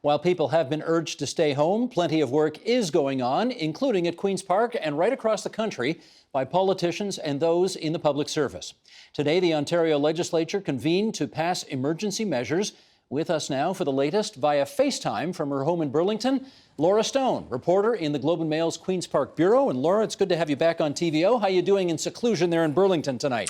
While people have been urged to stay home, plenty of work is going on, including at Queen's Park and right across the country by politicians and those in the public service. Today, the Ontario legislature convened to pass emergency measures. With us now for the latest via FaceTime from her home in Burlington, Laura Stone, reporter in the Globe and Mail's Queen's Park Bureau. And Laura, it's good to have you back on TVO. How are you doing in seclusion there in Burlington tonight?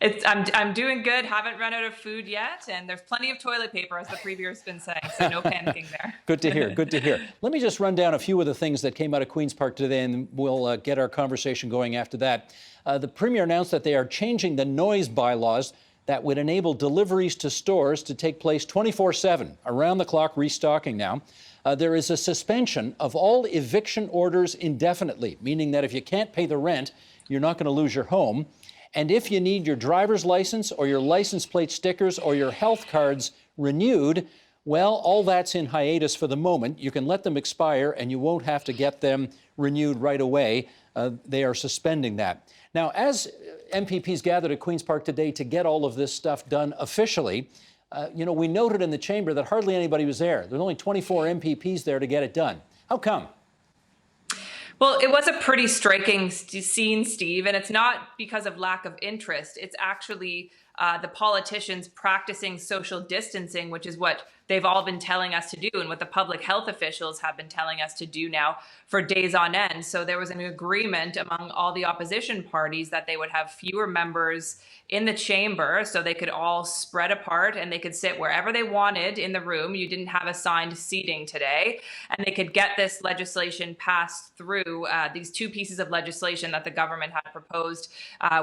I'm doing good. Haven't run out of food yet, and there's plenty of toilet paper, as the Premier's been saying, so no panicking there. Good to hear, good to hear. Let me just run down a few of the things that came out of Queen's Park today, and we'll get our conversation going after that. The Premier announced that they are changing the noise bylaws that would enable deliveries to stores to take place 24/7, around-the-clock restocking now. There is a suspension of all eviction orders indefinitely, meaning that if you can't pay the rent, you're not going to lose your home. And if you need your driver's license or your license plate stickers or your health cards renewed, well, all that's in hiatus for the moment. You can let them expire and you won't have to get them renewed right away. They are suspending that. Now, as MPPs gathered at Queen's Park today to get all of this stuff done officially, we noted in the chamber that hardly anybody was there. There's only 24 MPPs there to get it done. How come? Well, it was a pretty striking scene, Steve, and it's not because of lack of interest. It's actually the politicians practicing social distancing, which is what they've all been telling us to do and what the public health officials have been telling us to do now for days on end. So there was an agreement among all the opposition parties that they would have fewer members in the chamber so they could all spread apart and they could sit wherever they wanted in the room. You didn't have assigned seating today, and they could get this legislation passed through, these two pieces of legislation that the government had proposed,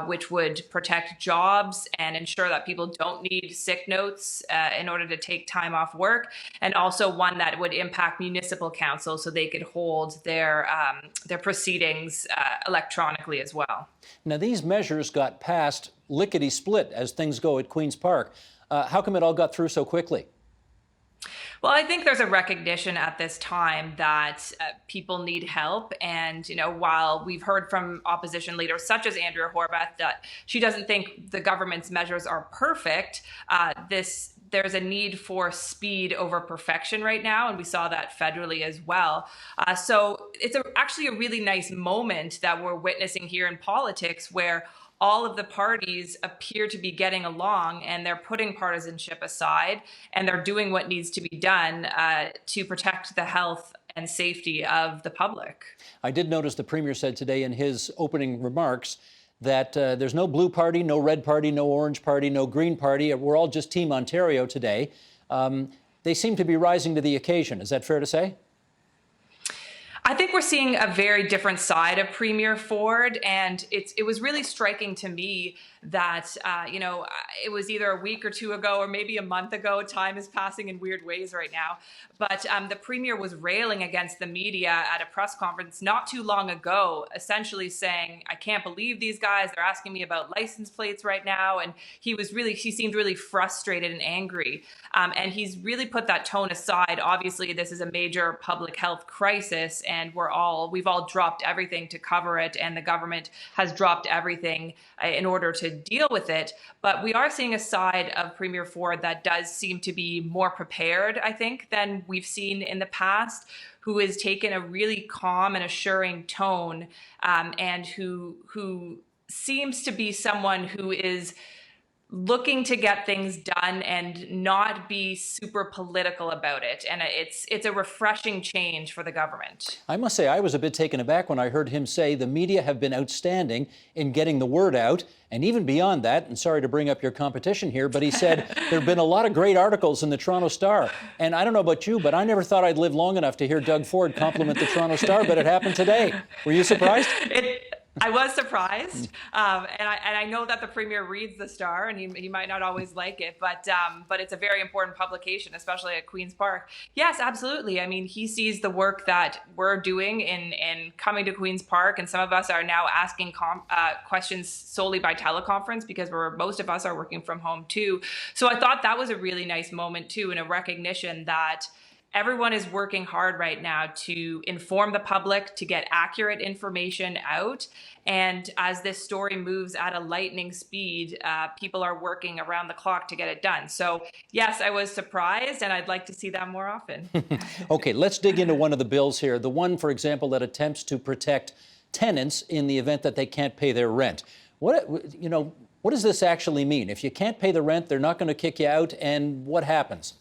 which would protect jobs and ensure that people don't need sick notes in order to take time off work, and also one that would impact municipal councils so they could hold their proceedings electronically as well. Now, these measures got passed lickety-split as things go at Queen's Park. How come it all got through so quickly? Well, I think there's a recognition at this time that people need help. And, while we've heard from opposition leaders such as Andrea Horwath that she doesn't think the government's measures are perfect, there's a need for speed over perfection right now. And we saw that federally as well. So it's actually a really nice moment that we're witnessing here in politics where all of the parties appear to be getting along and they're putting partisanship aside and they're doing what needs to be done to protect the health and safety of the public. I did notice the Premier said today in his opening remarks that there's no blue party, no red party, no orange party, no green party. We're all just Team Ontario today. They seem to be rising to the occasion. Is that fair to say? I think we're seeing a very different side of Premier Ford, and it was really striking to me that, it was either a week or two ago or maybe a month ago. Time is passing in weird ways right now. But the Premier was railing against the media at a press conference not too long ago, essentially saying, I can't believe these guys. They're asking me about license plates right now. And he seemed really frustrated and angry. And he's really put that tone aside. Obviously, this is a major public health crisis, and we've all dropped everything to cover it, and the government has dropped everything in order to deal with it. But we are seeing a side of Premier Ford that does seem to be more prepared, I think, than we've seen in the past, who has taken a really calm and assuring tone, and who seems to be someone who is looking to get things done and not be super political about it. And it's a refreshing change for the government. I must say I was a bit taken aback when I heard him say the media have been outstanding in getting the word out. And even beyond that, and sorry to bring up your competition here, but he said there have been a lot of great articles in the Toronto Star. And I don't know about you, but I never thought I'd live long enough to hear Doug Ford compliment the Toronto Star, but it happened today. Were you surprised? I was surprised, and I know that the Premier reads the Star, and he might not always like it, but it's a very important publication, especially at Queen's Park. Yes, absolutely. I mean, he sees the work that we're doing in coming to Queen's Park, and some of us are now asking questions solely by teleconference because most of us are working from home too. So I thought that was a really nice moment too, and a recognition that everyone is working hard right now to inform the public, to get accurate information out. And as this story moves at a lightning speed, people are working around the clock to get it done. So yes, I was surprised, and I'd like to see that more often. Okay, let's dig into one of the bills here. The one, for example, that attempts to protect tenants in the event that they can't pay their rent. What does this actually mean? If you can't pay the rent, they're not going to kick you out, and what happens?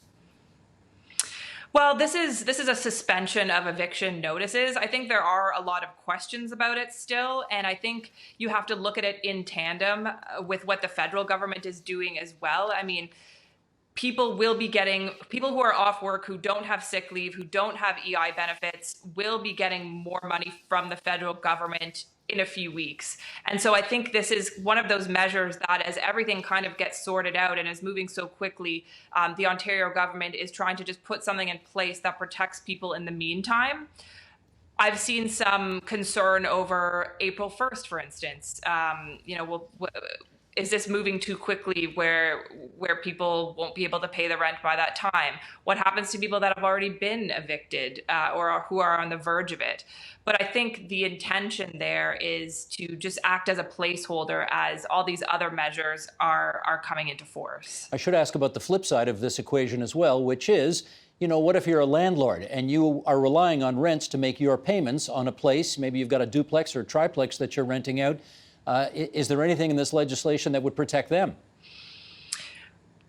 Well, this is a suspension of eviction notices. I think there are a lot of questions about it still, and I think you have to look at it in tandem with what the federal government is doing as well. I mean, people who are off work, who don't have sick leave, who don't have EI benefits, will be getting more money from the federal government in a few weeks. And so I think this is one of those measures that, as everything kind of gets sorted out and is moving so quickly, the Ontario government is trying to just put something in place that protects people in the meantime. I've seen some concern over April 1st, for instance. Is this moving too quickly where people won't be able to pay the rent by that time? What happens to people that have already been evicted or who are on the verge of it? But I think the intention there is to just act as a placeholder as all these other measures are coming into force. I should ask about the flip side of this equation as well, which is, what if you're a landlord and you are relying on rents to make your payments on a place? Maybe you've got a duplex or a triplex that you're renting out. Is there anything in this legislation that would protect them?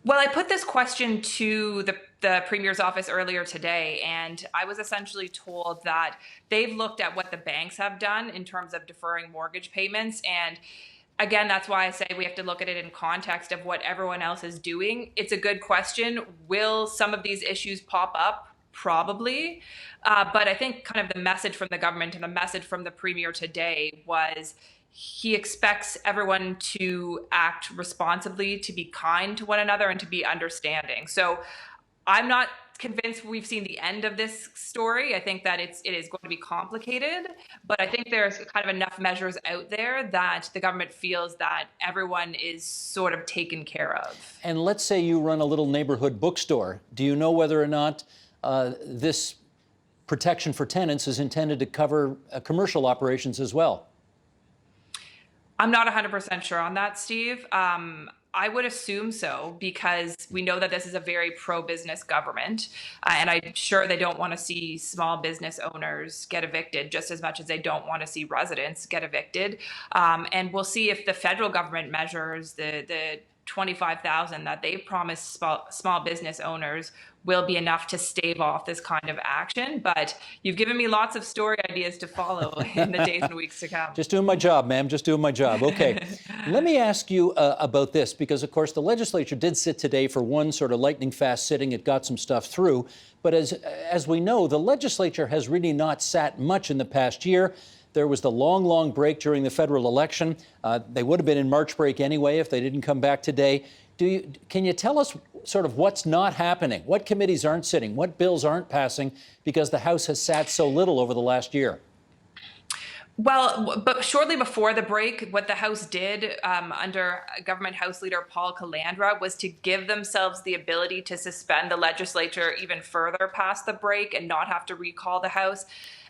Well, I put this question to the Premier's office earlier today, and I was essentially told that they've looked at what the banks have done in terms of deferring mortgage payments. And again, that's why I say we have to look at it in context of what everyone else is doing. It's a good question. Will some of these issues pop up? Probably. But I think kind of the message from the government and the message from the Premier today was he expects everyone to act responsibly, to be kind to one another, and to be understanding. So I'm not convinced we've seen the end of this story. I think that it is going to be complicated, but I think there's kind of enough measures out there that the government feels that everyone is sort of taken care of. And let's say you run a little neighborhood bookstore. Do you know whether or not this protection for tenants is intended to cover commercial operations as well? I'm not 100% sure on that, Steve. I would assume so, because we know that this is a very pro-business government, and I'm sure they don't want to see small business owners get evicted just as much as they don't want to see residents get evicted. And we'll see if the federal government measures the 25,000 that they promised small business owners will be enough to stave off this kind of action. But you've given me lots of story ideas to follow in the days and weeks to come. Just doing my job, ma'am. Just doing my job. Okay. Let me ask you about this, because, of course, the legislature did sit today for one sort of lightning fast sitting. It got some stuff through. But as we know, the legislature has really not sat much in the past year. There was the long break during the federal election. They would have been in March break anyway if they didn't come back today. Can you tell us sort of what's not happening? What committees aren't sitting? What bills aren't passing because the House has sat so little over the last year? Well, but shortly before the break, what the House did under Government House Leader Paul Calandra was to give themselves the ability to suspend the legislature even further past the break and not have to recall the House.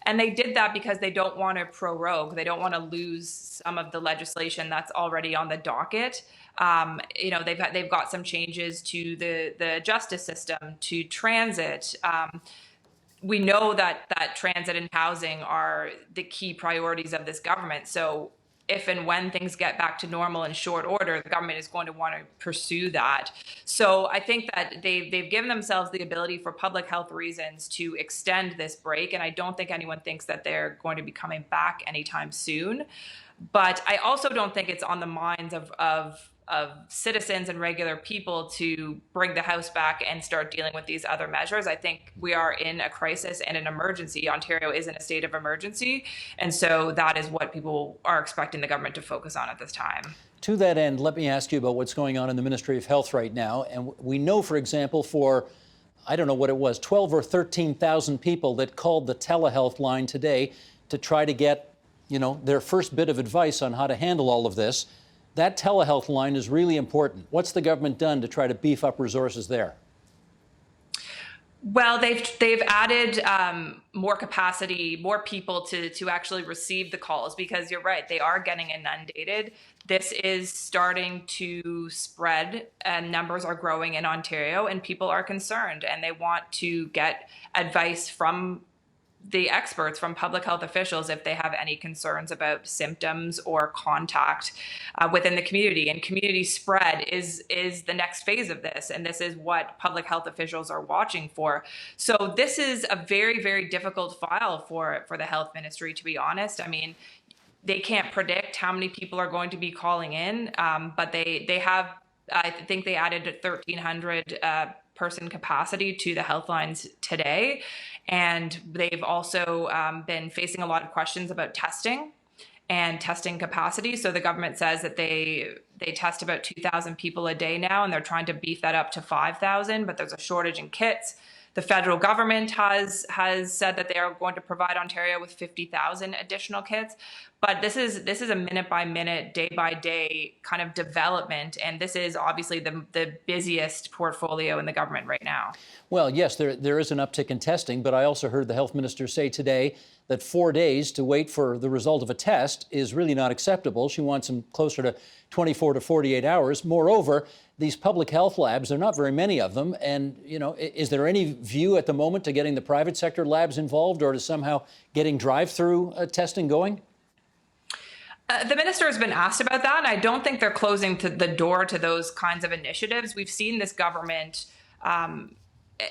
And they did that because they don't want to prorogue. They don't want to lose some of the legislation that's already on the docket. They've got some changes to the justice system, to transit. We know that transit and housing are the key priorities of this government. So if and when things get back to normal in short order, the government is going to want to pursue that. So I think that they've given themselves the ability, for public health reasons, to extend this break. And I don't think anyone thinks that they're going to be coming back anytime soon. But I also don't think it's on the minds of citizens and regular people to bring the House back and start dealing with these other measures. I think we are in a crisis and an emergency. Ontario is in a state of emergency. And so that is what people are expecting the government to focus on at this time. To that end, let me ask you about what's going on in the Ministry of Health right now. And we know, for example, for, I don't know what it was, 12 or 13,000 people that called the telehealth line today to try to get, their first bit of advice on how to handle all of this. That telehealth line is really important. What's the government done to try to beef up resources there? Well, they've added more capacity, more people to actually receive the calls, because you're right, they are getting inundated. This is starting to spread, and numbers are growing in Ontario, and people are concerned, and they want to get advice from the experts, from public health officials, if they have any concerns about symptoms or contact within the community. And community spread is the next phase of this, and this is what public health officials are watching for. So this is a very, very difficult file for the health ministry, to be honest. I mean, they can't predict how many people are going to be calling in, but they have, I think they added 1,300 person capacity to the health lines today. And they've also been facing a lot of questions about testing and testing capacity. So the government says that they test about 2,000 people a day now, and they're trying to beef that up to 5,000, but there's a shortage in kits. The federal government has said that they are going to provide Ontario with 50,000 additional kits. But this is a minute by minute, day by day kind of development, and this is obviously the busiest portfolio in the government right now. Well, yes, there is an uptick in testing, but I also heard the health minister say today that 4 days to wait for the result of a test is really not acceptable. She wants them closer to 24 to 48 hours. Moreover, these public health labs, there are not very many of them. And, is there any view at the moment to getting the private sector labs involved, or to somehow getting drive-through testing going? The minister has been asked about that, and I don't think they're closing the door to those kinds of initiatives. We've seen this government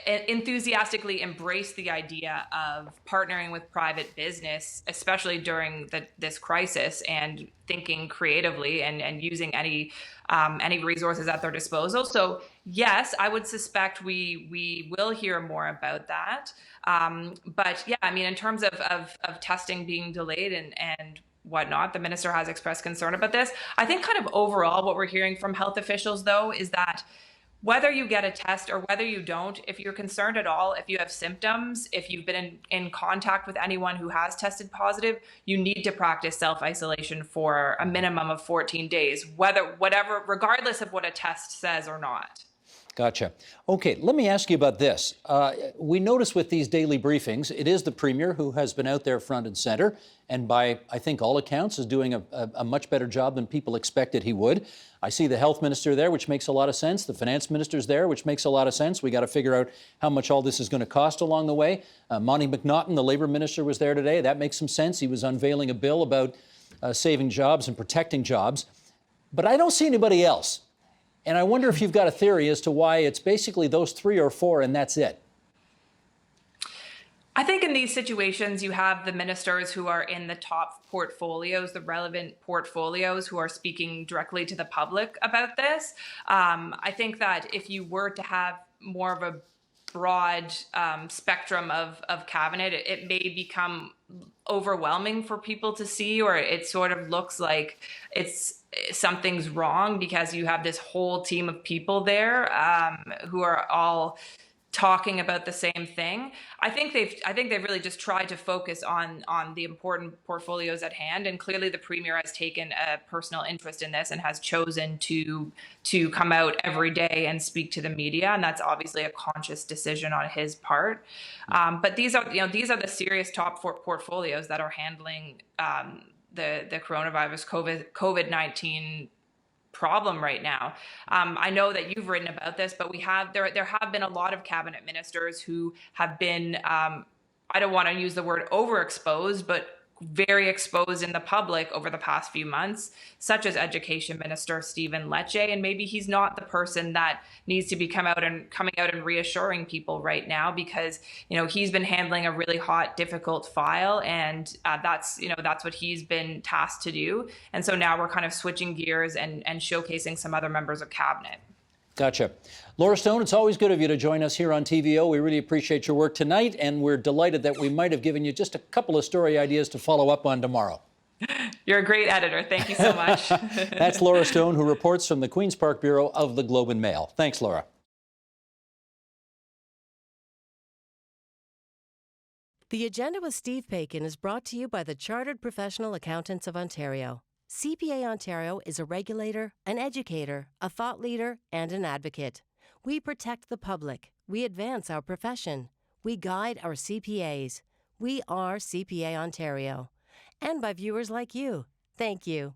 enthusiastically embrace the idea of partnering with private business, especially during this crisis, and thinking creatively and using any resources at their disposal. So yes, I would suspect we will hear more about that. But yeah, I mean, in terms of testing being delayed and whatnot, the minister has expressed concern about this. I think kind of overall what we're hearing from health officials, though, is that whether you get a test or whether you don't, if you're concerned at all, if you have symptoms, if you've been in contact with anyone who has tested positive, you need to practice self-isolation for a minimum of 14 days, regardless of what a test says or not. Gotcha. Okay, let me ask you about this. We notice with these daily briefings, it is the Premier who has been out there front and center, and by, I think, all accounts, is doing a much better job than people expected he would. I see the Health Minister there, which makes a lot of sense. The Finance Minister's there, which makes a lot of sense. We got to figure out how much all this is going to cost along the way. Monty McNaughton, the Labour Minister, was there today. That makes some sense. He was unveiling a bill about saving jobs and protecting jobs. But I don't see anybody else. And I wonder if you've got a theory as to why it's basically those 3 or 4 and that's it. I think in these situations, you have the ministers who are in the top portfolios, the relevant portfolios, who are speaking directly to the public about this. I think that if you were to have more of a broad spectrum of cabinet, it may become overwhelming for people to see, or it sort of looks like something's wrong because you have this whole team of people there who are all talking about the same thing. I think they've really just tried to focus on the important portfolios at hand, and clearly the Premier has taken a personal interest in this and has chosen to come out every day and speak to the media, and that's obviously a conscious decision on his part. But these are the serious top portfolios that are handling the coronavirus COVID-19 problem right now. I know that you've written about this, but there have been a lot of cabinet ministers who have been, I don't want to use the word overexposed, but very exposed in the public over the past few months, such as Education Minister Stephen Lecce. And maybe he's not the person that needs to be coming out and reassuring people right now, because he's been handling a really hot, difficult file, and that's what he's been tasked to do. And so now we're kind of switching gears and showcasing some other members of cabinet. Gotcha. Laura Stone, it's always good of you to join us here on TVO. We really appreciate your work tonight, and we're delighted that we might have given you just a couple of story ideas to follow up on tomorrow. You're a great editor. Thank you so much. That's Laura Stone, who reports from the Queen's Park Bureau of the Globe and Mail. Thanks, Laura. The Agenda with Steve Paikin is brought to you by the Chartered Professional Accountants of Ontario. CPA Ontario is a regulator, an educator, a thought leader, and an advocate. We protect the public. We advance our profession. We guide our CPAs. We are CPA Ontario. And by viewers like you. Thank you.